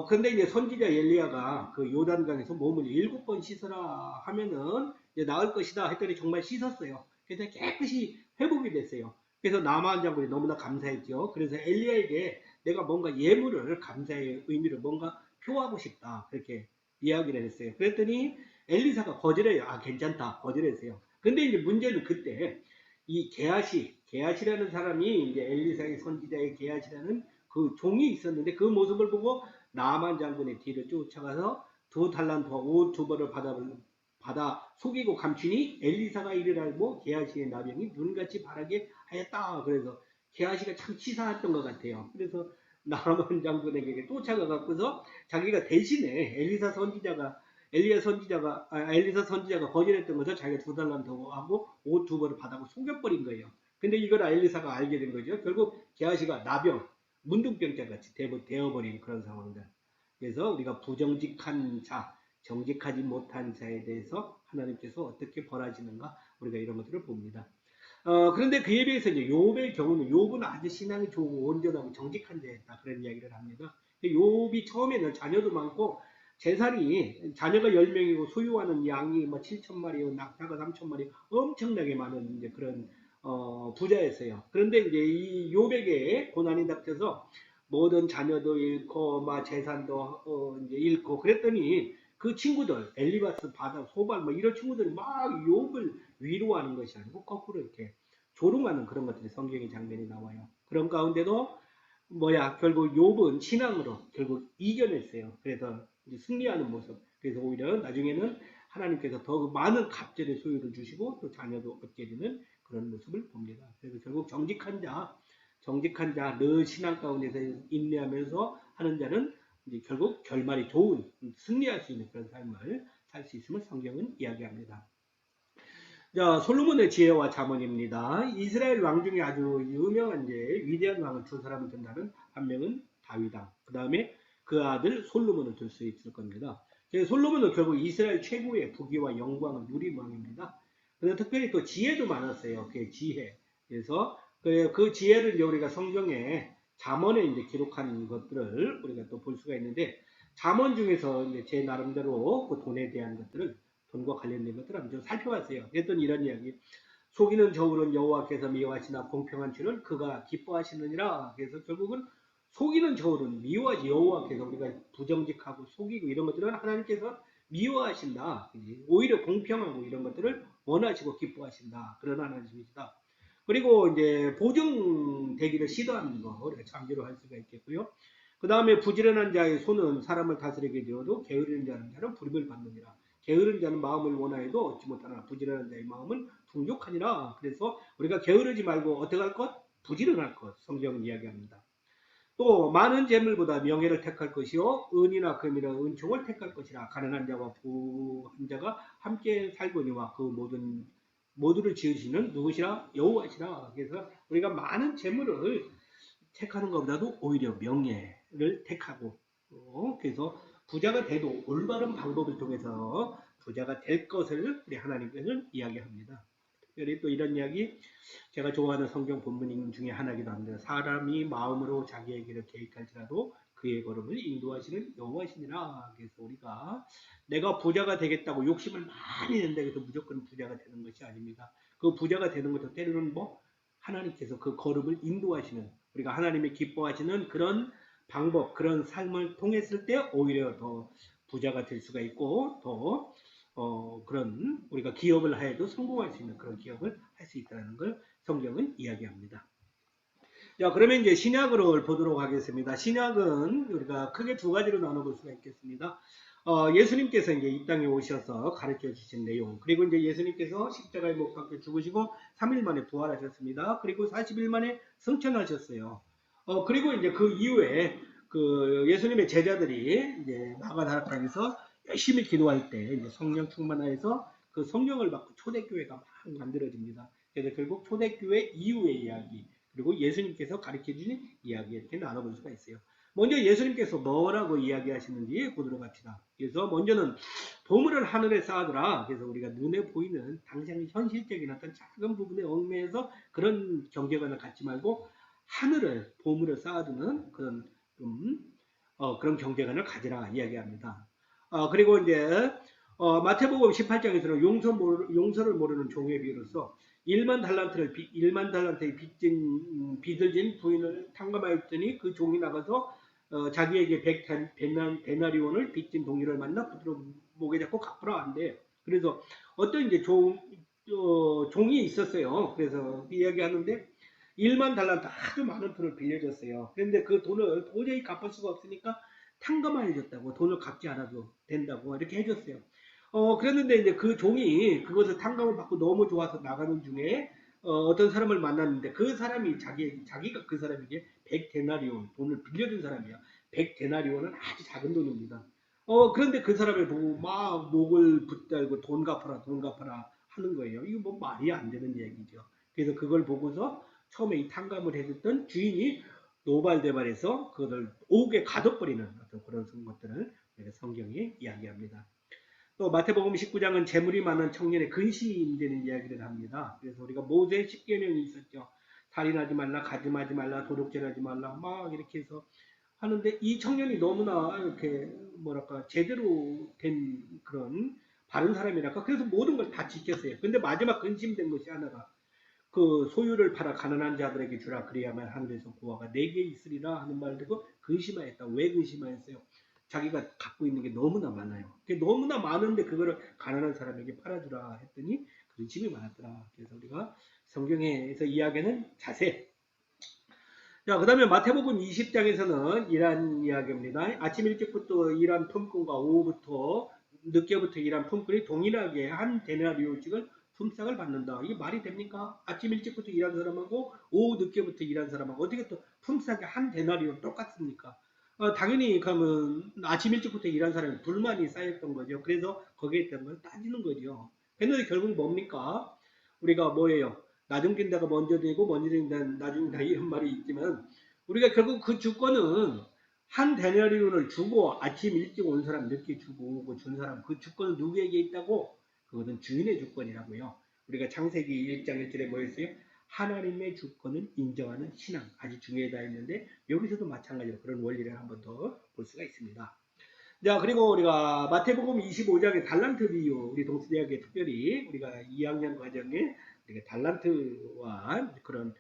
근데 이제 선지자 엘리야가 그 요단강에서 몸을 7번 씻어라 하면은 이제 나을 것이다 했더니 정말 씻었어요. 그래서 깨끗이 회복이 됐어요. 그래서 나만 장군이 너무나 감사했죠. 그래서 엘리야에게 내가 뭔가 예물을 감사의 의미를 뭔가 표하고 싶다. 그렇게 이야기를 했어요. 그랬더니 엘리사가 거절해요. 아, 괜찮다. 거절했어요. 근데 이제 문제는 그때 이 게하시라는 사람이 이제 엘리사의 선지자의 게하시라는 그 종이 있었는데 그 모습을 보고 나만 장군의 뒤를 쫓아가서 2달란트와 옷 2벌을 받아 속이고 감추니 엘리사가 이를 알고 게하시의 나병이 눈같이 바라게 하였다. 그래서 게하시가 참 치사했던 것 같아요. 그래서 나만 장군에게 쫓아가 갖고서 자기가 대신에 엘리사 선지자가 거절했던 것을 자기가 2달란트 하고 옷 2벌을 받아고 속여버린 거예요. 근데 이걸 엘리사가 알게 된 거죠. 결국 게하시가 나병, 문둥병자 같이 되어버린 그런 상황들. 그래서 우리가 부정직한 자, 정직하지 못한 자에 대해서 하나님께서 어떻게 벌하시는가 우리가 이런 것들을 봅니다. 그런데 그에 비해서 이제 욥의 경우는 욥은 아주 신앙이 좋고 온전하고 정직한 자였다 그런 이야기를 합니다. 욥이 처음에는 자녀도 많고 재산이 자녀가 10명이고 소유하는 양이 뭐 7,000마리, 낙타가 3,000마리 엄청나게 많은 이제 그런 부자였어요. 그런데 이제 이 욥에게 고난이 닥쳐서 모든 자녀도 잃고 막 재산도 이제 잃고 그랬더니 그 친구들 엘리바스, 바다, 소발 뭐 이런 친구들이 막 욥을 위로하는 것이 아니고 거꾸로 이렇게 조롱하는 그런 것들이 성경의 장면이 나와요. 그런 가운데도 결국 욥은 신앙으로 결국 이겨냈어요. 그래서 이제 승리하는 모습. 그래서 오히려 나중에는 하나님께서 더 많은 갑절의 소유를 주시고 또 자녀도 얻게 되는 그런 모습을 봅니다. 그래서 결국 정직한 자, 늘 신앙 가운데서 인내하면서 하는 자는 이제 결국 결말이 좋은, 승리할 수 있는 그런 삶을 살 수 있음을 성경은 이야기합니다. 자, 솔로몬의 지혜와 자문입니다. 이스라엘 왕 중에 아주 유명한 이제 위대한 왕을 두 사람을 든다면 한 명은 다윗왕, 그 다음에 그 아들 솔로몬을 들 수 있을 겁니다. 솔로몬은 결국 이스라엘 최고의 부귀와 영광을 누린 왕입니다. 그런데 특별히 또 지혜도 많았어요. 그 지혜. 그래서 그 지혜를 이제 우리가 성경에 잠언에 이제 기록한 것들을 우리가 또 볼 수가 있는데, 잠언 중에서 이제 제 나름대로 그 돈에 대한 것들을, 돈과 관련된 것들을 한번 좀 살펴봤어요. 그랬더니 이런 이야기. 속이는 저울은 여호와께서 미워하시나 공평한 줄은 그가 기뻐하시느니라. 그래서 결국은 속이는 저울은 미워하지, 여호와께서 우리가 부정직하고 속이고 이런 것들은 하나님께서 미워하신다. 오히려 공평하고 이런 것들을 원하시고 기뻐하신다. 그런 하나님이시다. 그리고 이제 보증되기를 시도하는 거 우리가 참조로 할 수가 있겠고요. 그 다음에 부지런한 자의 손은 사람을 다스리게 되어도 게으르는 자는 부름을 받느니라. 게으른 자는 마음을 원하여도 얻지 못하나 부지런한 자의 마음은 풍족하니라. 그래서 우리가 게으르지 말고 어떻게 할 것? 부지런할 것. 성경은 이야기합니다. 또 많은 재물보다 명예를 택할 것이요 은이나 금이나 은총을 택할 것이라. 가난한 자와 부한 자가 함께 살거니와 그 모두를 지으시는 누구시라? 여호와시라. 그래서 우리가 많은 재물을 택하는 것보다도 오히려 명예를 택하고, 그래서 부자가 돼도 올바른 방법을 통해서 부자가 될 것을 우리 하나님께서 이야기합니다. 특별히 또 이런 이야기, 제가 좋아하는 성경 본문 중에 하나이기도 합니다. 사람이 마음으로 자기의 길을 계획할지라도 그의 걸음을 인도하시는 여호와시니라. 그래서 우리가 내가 부자가 되겠다고 욕심을 많이 낸다고 해서 무조건 부자가 되는 것이 아닙니다. 그 부자가 되는 것도 때로는 하나님께서 그 걸음을 인도하시는, 우리가 하나님이 기뻐하시는 그런 방법, 그런 삶을 통했을 때 오히려 더 부자가 될 수가 있고, 더 그런 우리가 기업을 하여도 성공할 수 있는 그런 기업을 할 수 있다는 걸 성경은 이야기합니다. 자, 그러면 이제 신약을 보도록 하겠습니다. 신약은 우리가 크게 두 가지로 나눠볼 수가 있겠습니다. 예수님께서 이제 이 땅에 오셔서 가르쳐 주신 내용, 그리고 이제 예수님께서 십자가에 못 박혀 죽으시고 3일 만에 부활하셨습니다. 그리고 40일 만에 승천하셨어요. 그리고 이제 그 이후에 그 예수님의 제자들이 이제 마가다락방에서 열심히 기도할 때 이제 성령 충만하여서 그 성령을 받고 초대교회가 막 만들어집니다. 그래서 결국 초대교회 이후의 이야기, 그리고 예수님께서 가르쳐 주신 이야기, 이렇게 나눠볼 수가 있어요. 먼저 예수님께서 뭐라고 이야기하시는지 보도록 합시다. 그래서 먼저는 보물을 하늘에 쌓아두라. 그래서 우리가 눈에 보이는 당장 현실적인 어떤 작은 부분에 얽매여서 그런 경제관을 갖지 말고 하늘을, 보물을 쌓아두는 그런 그런 경제관을 가지라 이야기합니다. 그리고 이제 마태복음 18장에서는 용서를 모르는 종의 비유로서 1만 달란트의 빚을 진 부인을 탕감하였더니 그 종이 나가서 자기에게 100데나리온을 빚진 동료를 만나 부드러 목에 잡고 갚으라 한대. 그래서 어떤 이제 종이 있었어요. 그래서 이야기하는데 1만 달란트, 아주 많은 돈을 빌려줬어요. 그런데 그 돈을 도저히 갚을 수가 없으니까 탕감을 해줬다고, 돈을 갚지 않아도 된다고 이렇게 해줬어요. 그랬는데 이제 그 종이 그것을 탕감을 받고 너무 좋아서 나가는 중에 어떤 사람을 만났는데, 그 사람이 자기가 그 사람에게 100데나리온 돈을 빌려준 사람이야. 100데나리온은 아주 작은 돈입니다. 그런데 그 사람을 보고 막 목을 붙들고 돈 갚아라, 돈 갚아라 하는 거예요. 이거 뭐 말이 안 되는 얘기죠. 그래서 그걸 보고서 처음에 이 탕감을 해줬던 주인이 노발대발해서 그것을 옥에 가둬버리는 어떤 그런 것들을 성경이 이야기합니다. 또 마태복음 19장은 재물이 많은 청년의 근심되는 이야기를 합니다. 그래서 우리가 모세 10계명이 있었죠. 살인하지 말라, 가늠하지 말라, 도둑질하지 말라, 막 이렇게 해서 하는데, 이 청년이 너무나 이렇게 제대로 된 그런 바른 사람이랄까, 그래서 모든 걸 다 지켰어요. 근데 마지막 근심된 것이 하나가, 그 소유를 팔아 가난한 자들에게 주라, 그래야만 하늘에서 구하가 내게 있으리라 하는 말을 듣고 근심하였다. 왜 근심하였어요? 자기가 갖고 있는 게 너무나 많아요. 너무나 많은데 그거를 가난한 사람에게 팔아주라 했더니 근심이 많았더라. 그래서 우리가 성경에서 이야기하는 자세. 자, 그 다음에 마태복음 20장에서는 이러한 이야기입니다. 아침 일찍부터 일한 품꾼과 오후부터 늦게부터 일한 품꾼이 동일하게 한 데나리온씩을 품삯을 받는다. 이게 말이 됩니까? 아침 일찍부터 일한 사람하고 오후 늦게부터 일한 사람하고 어떻게 또 품삯이 한 데나리온 똑같습니까? 당연히 그러면 아침 일찍부터 일한 사람이 불만이 쌓였던 거죠. 그래서 거기에 대한 걸 따지는 거죠. 그런데 결국 뭡니까? 우리가 뭐예요? 나중 된 데가 먼저 되고 먼저 된 데는 나중 된다, 이런 말이 있지만, 우리가 결국 그 주권은 한 데나리온을 주고 아침 일찍 온 사람 늦게 주고 오고 준 사람 그 주권은 누구에게 있다고? 그것은 주인의 주권이라고요. 우리가 창세기 1장 1절에 뭐였어요? 하나님의 주권을 인정하는 신앙 아주 중요하다 했는데 여기서도 마찬가지로 그런 원리를 한 번 더 볼 수가 있습니다. 자, 그리고 우리가 마태복음 25장의 달란트 비유, 우리 동수대학에 특별히 우리가 2학년 과정에 우리가 달란트와 그런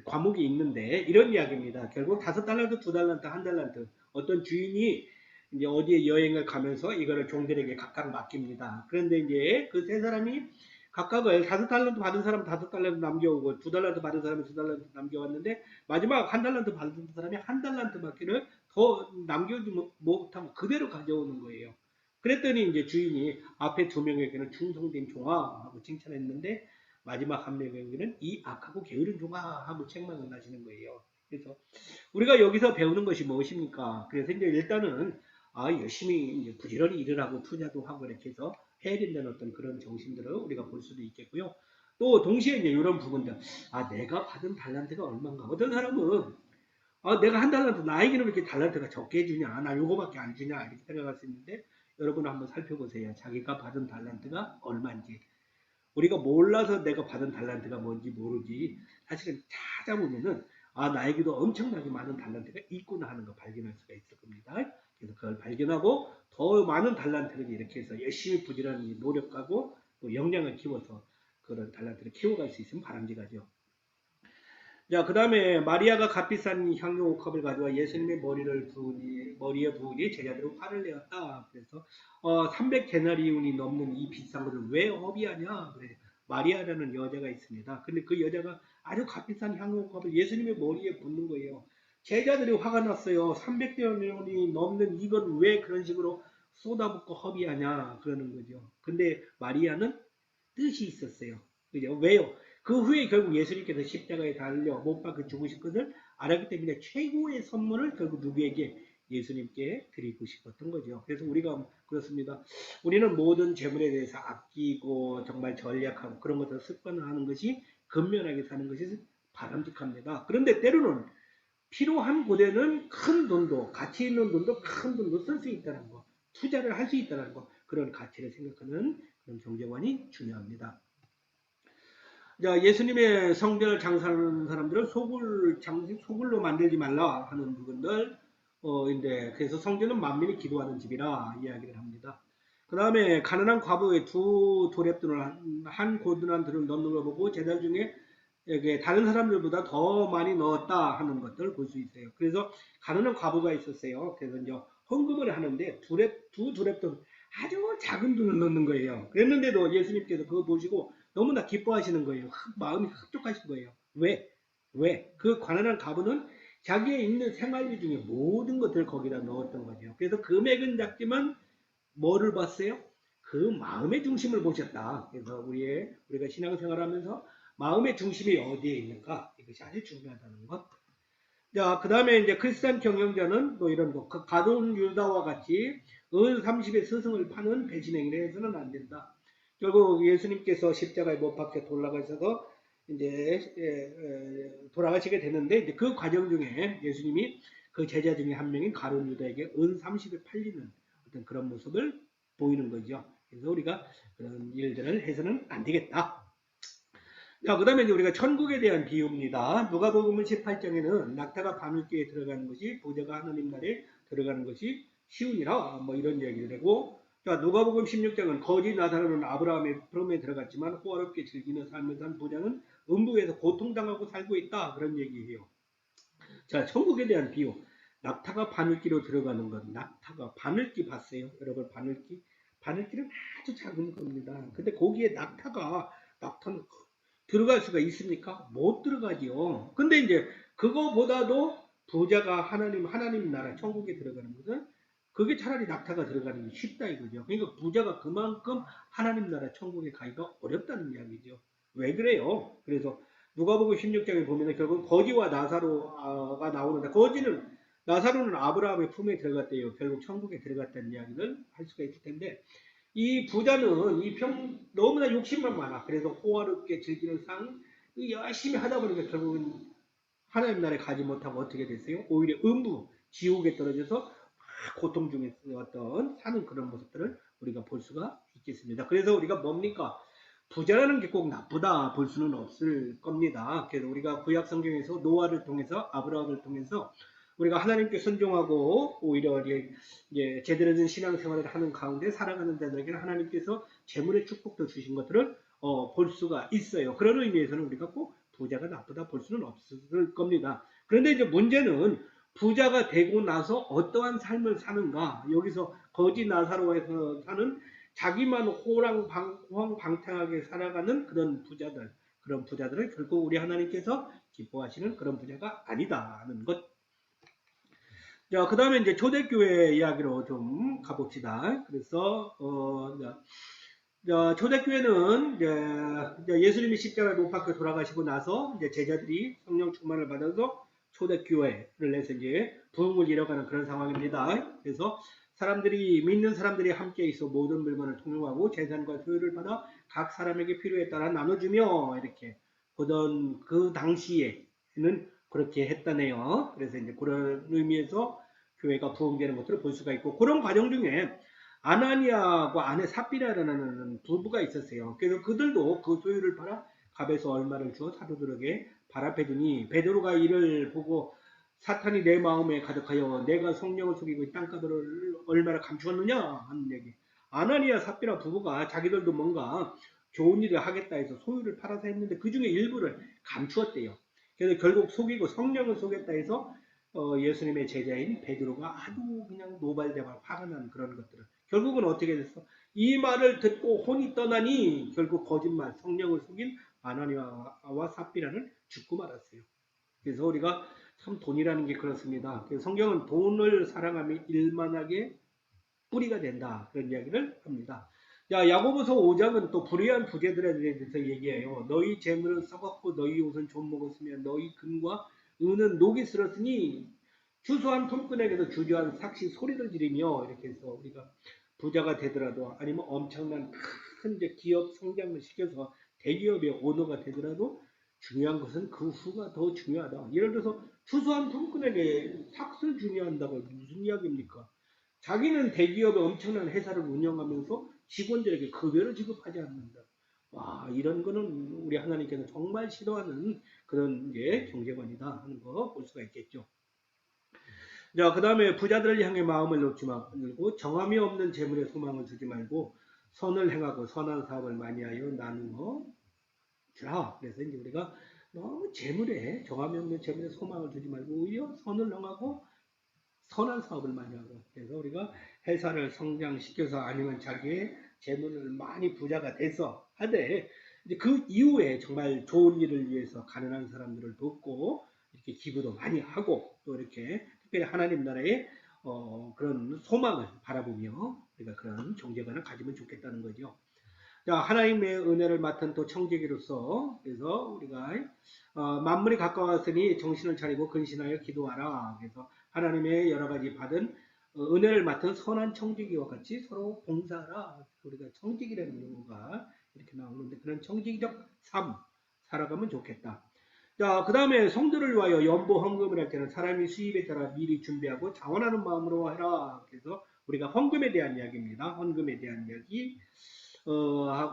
과목이 있는데 이런 이야기입니다. 결국 5달란트, 2달란트, 1달란트 어떤 주인이 이제 어디에 여행을 가면서 이거를 종들에게 각각 맡깁니다. 그런데 이제 그 세 사람이 각각을 5달란트 받은 사람 5달란트 남겨오고 2달란트 받은 사람이 2달란트 남겨왔는데 마지막 1달란트 받은 사람이 1달란트밖에를 더 남겨주지 못하고 그대로 가져오는 거예요. 그랬더니 이제 주인이 앞에 2명에게는 충성된 종아 하고 칭찬했는데 마지막 1명에게는 이 악하고 게으른 종아 하고 책망을 하시는 거예요. 그래서 우리가 여기서 배우는 것이 무엇입니까? 그래서 이제 일단은 열심히 이제 부지런히 일을 하고 투자도 하고 이렇게 해서 해야 된다는 어떤 그런 정신들을 우리가 볼 수도 있겠고요. 또 동시에 이제 이런 부분들, 내가 받은 달란트가 얼마인가? 어떤 사람은 내가 1달란트 나에게는 왜 이렇게 달란트가 적게 주냐? 나 요거밖에 안 주냐? 이렇게 생각할 수 있는데 여러분 한번 살펴보세요. 자기가 받은 달란트가 얼마인지. 우리가 몰라서 내가 받은 달란트가 뭔지 모르지 사실은 찾아보면은 나에게도 엄청나게 많은 달란트가 있구나 하는 거 발견할 수가 있을 겁니다. 그래서 그걸 발견하고 더 많은 달란트를 이렇게 해서 열심히 부지런히 노력하고 또 역량을 키워서 그런 달란트를 키워갈 수 있으면 바람직하죠. 자, 그 다음에 마리아가 값비싼 향료 컵을 가져와 예수님의 머리에 부으니 제자들은 화를 내었다. 그래서 300데나리온이 넘는 이 비싼 것을 왜 허비하냐? 그래. 마리아라는 여자가 있습니다. 근데 그 여자가 아주 값비싼 향료 컵을 예수님의 머리에 붓는 거예요. 제자들이 화가 났어요. 300데나리온이 넘는 이건 왜 그런 식으로 쏟아붓고 허비하냐? 그러는 거죠. 근데 마리아는 뜻이 있었어요. 그죠? 왜요? 그 후에 결국 예수님께서 십자가에 달려 못 박혀 죽으실 것을 알았기 때문에 최고의 선물을 결국 누구에게? 예수님께 드리고 싶었던 거죠. 그래서 우리가 그렇습니다. 우리는 모든 재물에 대해서 아끼고 정말 전략하고 그런 것을 습관화하는 것이 근면하게 사는 것이 바람직합니다. 그런데 때로는 필요한 곳에는 큰 돈도 가치 있는 돈도 큰 돈도 쓸 수 있다는 거, 투자를 할 수 있다는 거, 그런 가치를 생각하는 그런 경제관이 중요합니다. 자, 예수님의 성전을 장사하는 사람들은 소굴로 만들지 말라 하는 부분들, 인데, 그래서 성전은 만민이 기도하는 집이라 이야기를 합니다. 그 다음에 가난한 과부의 2도랩돈을 한 고두난들을 넣는 걸 보고 제자 중에 다른 사람들보다 더 많이 넣었다 하는 것들을 볼 수 있어요. 그래서 가난한 과부가 있었어요. 그래서 이제 헌금을 하는데 두 두랩돈 아주 작은 돈을 넣는 거예요. 그랬는데도 예수님께서 그거 보시고 너무나 기뻐하시는 거예요. 마음이 흡족하신 거예요. 왜? 그 가난한 과부는 자기의 있는 생활비 중에 모든 것들을 거기다 넣었던 거죠. 그래서 금액은 작지만 뭐를 봤어요? 그 마음의 중심을 보셨다. 그래서 우리가 신앙생활하면서 마음의 중심이 어디에 있는가? 이것이 아주 중요하다는 것. 자, 그 다음에 이제 크리스찬 경영자는 또 이런 거, 가돈 유다와 같이 은 30의 스승을 파는 배신 행위를 해서는 안 된다. 결국 예수님께서 십자가에 못 박혀 돌아가셔서 이제 돌아가시게 되는데 이제 그 과정 중에 예수님이 그 제자 중에 한 명인 가룟 유다에게 은 30을 팔리는 어떤 그런 모습을 보이는 거죠. 그래서 우리가 그런 일들을 해서는 안 되겠다. 자, 그 다음에 이제 우리가 천국에 대한 비유입니다. 누가복음 18장에는 낙타가 바늘귀에 들어가는 것이 부자가 하나님 나라에 들어가는 것이 쉬우니라 뭐 이런 얘기를 하고, 자, 누가복음 16장은 거지 나사로는 아브라함의 프롬에 들어갔지만 호화롭게 즐기는 삶을 산 부자는 음부에서 고통당하고 살고 있다 그런 얘기예요. 자, 천국에 대한 비유. 낙타가 바늘귀로 들어가는 것. 낙타가 바늘귀 봤어요? 여러분 바늘귀? 바늘귀는 아주 작은 겁니다. 근데 거기에 낙타는 들어갈 수가 있습니까? 못 들어가지요. 근데 이제 그거보다도 부자가 하나님 나라 천국에 들어가는 것은 그게 차라리 낙타가 들어가는 게 쉽다 이거죠. 그러니까 부자가 그만큼 하나님 나라 천국에 가기가 어렵다는 이야기죠. 왜 그래요? 그래서 누가복음 16장에 보면 결국 거지와 나사로가 나오는데 나사로는 아브라함의 품에 들어갔대요. 결국 천국에 들어갔다는 이야기를 할 수가 있을 텐데 이 부자는 너무나 욕심만 많아. 그래서 호화롭게 즐기는 삶 열심히 하다 보니까 결국은 하나님 나라에 가지 못하고 어떻게 됐어요? 오히려 음부 지옥에 떨어져서 막 고통 중에 어떤 사는 그런 모습들을 우리가 볼 수가 있겠습니다. 그래서 우리가 뭡니까? 부자라는 게 꼭 나쁘다 볼 수는 없을 겁니다. 그래서 우리가 구약 성경에서 노아를 통해서 아브라함을 통해서 우리가 하나님께 순종하고 오히려 이제 제대로 된 신앙생활을 하는 가운데 살아가는 자들에게는 하나님께서 재물의 축복도 주신 것들을 볼 수가 있어요. 그런 의미에서는 우리가 꼭 부자가 나쁘다 볼 수는 없을 겁니다. 그런데 이제 문제는 부자가 되고 나서 어떠한 삶을 사는가, 여기서 거지 나사로에서 사는 자기만 호랑방탕하게 살아가는 그런 부자들은 결국 우리 하나님께서 기뻐하시는 그런 부자가 아니다는 것. 자, 그 다음에 이제 초대교회 이야기로 좀 가봅시다. 그래서, 초대교회는 이제 예수님이 십자가에 못 박혀 돌아가시고 나서 이제 제자들이 성령 충만을 받아서 초대교회를 해서 이제 부흥을 이뤄가는 그런 상황입니다. 그래서 믿는 사람들이 함께 있어 모든 물건을 통용하고 재산과 소유를 받아 각 사람에게 필요에 따라 나눠주며 이렇게 보던 그 당시에는 그렇게 했다네요. 그래서 이제 그런 의미에서 교회가 부흥되는 것들을 볼 수가 있고, 그런 과정 중에 아나니아와 아내 삽비라라는 부부가 있었어요. 그래서 그들도 그 소유를 팔아 값에서 얼마를 주어 사도들에게 발합해주니 베드로가 이를 보고 사탄이 내 마음에 가득하여 내가 성령을 속이고 땅값을 얼마나 감추었느냐 하는 얘기. 아나니아 삽비라 부부가 자기들도 뭔가 좋은 일을 하겠다 해서 소유를 팔아서 했는데 그 중에 일부를 감추었대요. 그래서 결국 속이고 성령을 속였다 해서 예수님의 제자인 베드로가 아주 그냥 노발대발 화가 난 그런 것들을 결국은 어떻게 됐어? 이 말을 듣고 혼이 떠나니 결국 거짓말 성령을 속인 아나니아와 삽비라는 죽고 말았어요. 그래서 우리가 참 돈이라는 게 그렇습니다. 성경은 돈을 사랑하면 일만하게 뿌리가 된다 그런 이야기를 합니다. 자, 야고보서 5장은 또 불의한 부자들에 대해서 얘기해요. 너희 재물은 썩었고 너희 옷은 좀 먹었으며 너희 금과 은은 녹이 슬었으니 추수한 품꾼에게도 주저한 삭시 소리를 지르며 이렇게 해서 우리가 부자가 되더라도 아니면 엄청난 큰 이제 기업 성장을 시켜서 대기업의 오너가 되더라도 중요한 것은 그 후가 더 중요하다. 예를 들어서 추수한 품꾼에게 삭스를 중요한다고 무슨 이야기입니까? 자기는 대기업의 엄청난 회사를 운영하면서 직원들에게 급여를 지급하지 않는다. 와, 이런 거는 우리 하나님께서 정말 싫어하는 그런 경제관이다 하는 거 볼 수가 있겠죠. 자, 그 다음에 부자들을 향해 마음을 놓지 말고 정함이 없는 재물에 소망을 두지 말고 선을 행하고 선한 사업을 많이 하여 나누어 주라. 그래서 이제 우리가 너무 정함이 없는 재물에 소망을 두지 말고 오히려 선을 행하고 선한 사업을 많이 하고, 그래서 우리가 회사를 성장시켜서 아니면 자기의 재물을 많이 부자가 돼서 하되 이제 그 이후에 정말 좋은 일을 위해서 가난한 사람들을 돕고 이렇게 기부도 많이 하고 또 이렇게 특별히 하나님 나라의 그런 소망을 바라보며 우리가 그런 경제관을 가지면 좋겠다는 거죠. 자, 하나님의 은혜를 맡은 또 청지기로서 그래서 우리가 만물이 가까웠으니 정신을 차리고 근신하여 기도하라. 그래서 하나님의 여러 가지 받은 은혜를 맡은 선한 청지기와 같이 서로 봉사하라. 우리가 청지기라는 용어가 이렇게 나오는데 그런 청지기적 삶 살아가면 좋겠다. 자, 그 다음에 성도를 위하여 연보 헌금을 할 때는 사람이 수입에 따라 미리 준비하고 자원하는 마음으로 해라. 그래서 우리가 헌금에 대한 이야기입니다. 헌금에 대한 이야기.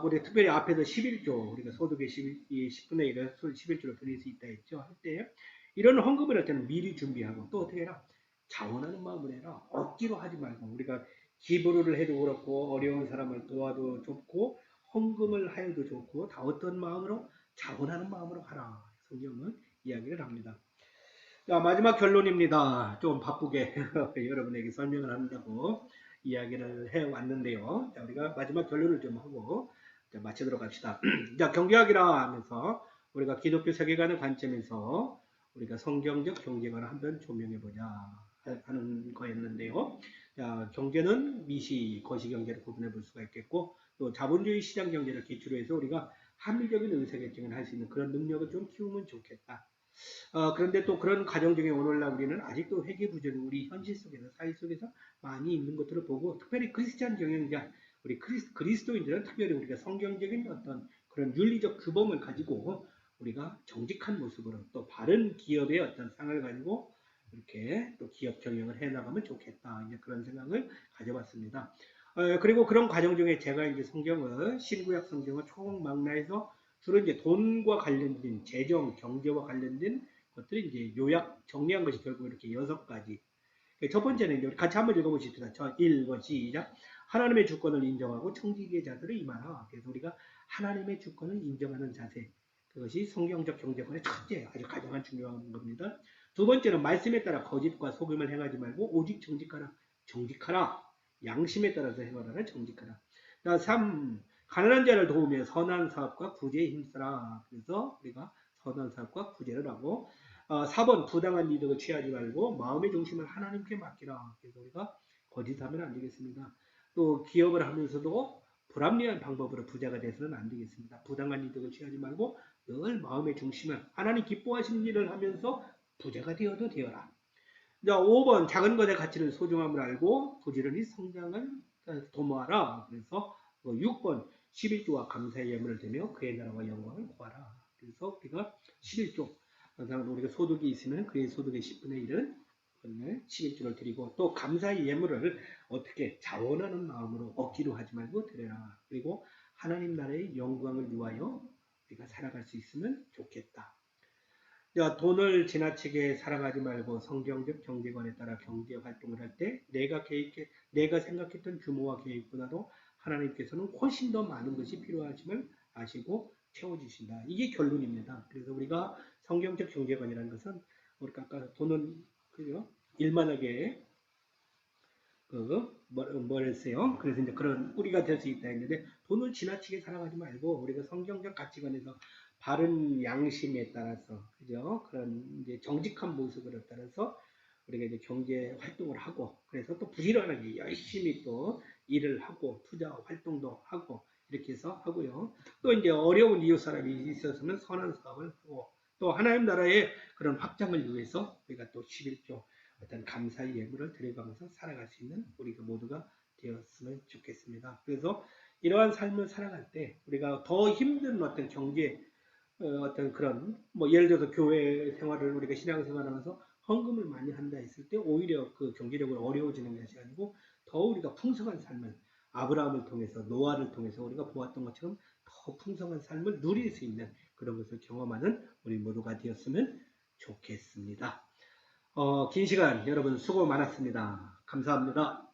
우리 특별히 앞에서 11조, 우리가 소득의 10분의 1을 11조로 드릴 수 있다 했죠. 할 때, 이런 헌금을 할 때는 미리 준비하고, 또 어떻게 해라? 자원하는 마음으로 해라. 억지로 하지 말고, 우리가 기부를 해도 그렇고, 어려운 사람을 도와도 좋고, 헌금을 하여도 좋고, 다 어떤 마음으로? 자원하는 마음으로 하라. 성경은 이야기를 합니다. 자, 마지막 결론입니다. 좀 바쁘게 여러분에게 설명을 한다고 이야기를 해왔는데요. 자, 우리가 마지막 결론을 좀 하고 마치도록 합시다. 자, 경제학이라 하면서 우리가 기독교 세계관의 관점에서 우리가 성경적 경제관을 한번 조명해보자 하는 거였는데요. 자, 경제는 미시, 거시경제를 구분해 볼 수가 있겠고 또 자본주의 시장 경제를 기초로 해서 우리가 합리적인 의사결정을 할 수 있는 그런 능력을 좀 키우면 좋겠다. 그런데 또 그런 과정 중에 오늘날 우리는 아직도 회계부조는 우리 현실 속에서 사회 속에서 많이 있는 것들을 보고 특별히 크리스찬 경영자 우리 그리스도인들은 특별히 우리가 성경적인 어떤 그런 윤리적 규범을 가지고 우리가 정직한 모습으로 또 바른 기업의 어떤 상을 가지고 이렇게 또 기업 경영을 해나가면 좋겠다. 이제 그런 생각을 가져봤습니다. 그리고 그런 과정 중에 제가 이제 성경을, 신구약 성경을 총망라해서 주로 이제 돈과 관련된 재정, 경제와 관련된 것들이 이제 요약 정리한 것이 결국 이렇게 6가지. 첫 번째는 이제 같이 한번 읽어보십시다. 저 1번 시작. 하나님의 주권을 인정하고 청지기의 자들을 임하라. 그래서 우리가 하나님의 주권을 인정하는 자세. 그것이 성경적 경제관의 첫째, 아주 가장 중요한 겁니다. 두 번째는 말씀에 따라 거짓과 속임을 행하지 말고 오직 정직하라. 정직하라. 양심에 따라서 행하라. 정직하라. 3. 가난한 자를 도우며 선한 사업과 구제에 힘쓰라. 그래서 우리가 선한 사업과 구제를 하고 4번 부당한 이득을 취하지 말고 마음의 중심을 하나님께 맡기라. 그래서 우리가 거짓하면 안 되겠습니다. 또 기업을 하면서도 불합리한 방법으로 부자가 돼서는 안 되겠습니다. 부당한 이득을 취하지 말고 늘 마음의 중심을 하나님 기뻐하시는 일을 하면서 부자가 되어도 되어라. 5번 작은 것의 가치는 소중함을 알고 부지런히 성장을 도모하라. 그래서 6번 11조와 감사의 예물을 드며 그의 나라와 영광을 구하라. 그래서 우리가 11조 우리가 소득이 있으면 그의 소득의 10분의 1은 11조를 드리고 또 감사의 예물을 어떻게 자원하는 마음으로 억지로 하지 말고 드려라. 그리고 하나님 나라의 영광을 위하여 우리가 살아갈 수 있으면 좋겠다. 돈을 지나치게 살아가지 말고 성경적 경제관에 따라 경제 활동을 할 때 내가 생각했던 규모와 계획보다도 하나님께서는 훨씬 더 많은 것이 필요하심을 아시고 채워주신다. 이게 결론입니다. 그래서 우리가 성경적 경제관이라는 것은 우리가 아까 돈은 그죠? 일만하게 뭐랬어요? 그래서 이제 그런 뿌리가 될 수 있다 했는데 돈을 지나치게 살아가지 말고 우리가 성경적 가치관에서 바른 양심에 따라서 그죠? 그런 이제 정직한 모습을 따라서 우리가 이제 경제 활동을 하고 그래서 또 부지런하게 열심히 또 일을 하고 투자 활동도 하고 이렇게 해서 하고요. 또 이제 어려운 이웃 사람이 있었으면 선한 사업을 하고 또 하나님 나라의 그런 확장을 위해서 우리가 또 11조 어떤 감사의 예물을 드려가면서 살아갈 수 있는 우리가 모두가 되었으면 좋겠습니다. 그래서 이러한 삶을 살아갈 때 우리가 더 힘든 어떤 경제 어떤 그런 예를 들어서 교회 생활을 우리가 신앙생활하면서 헌금을 많이 한다 했을 때 오히려 그 경제적으로 어려워지는 것이 아니고 더 우리가 풍성한 삶을 아브라함을 통해서 노아를 통해서 우리가 보았던 것처럼 더 풍성한 삶을 누릴 수 있는 그런 것을 경험하는 우리 모두가 되었으면 좋겠습니다. 긴 시간 여러분 수고 많았습니다. 감사합니다.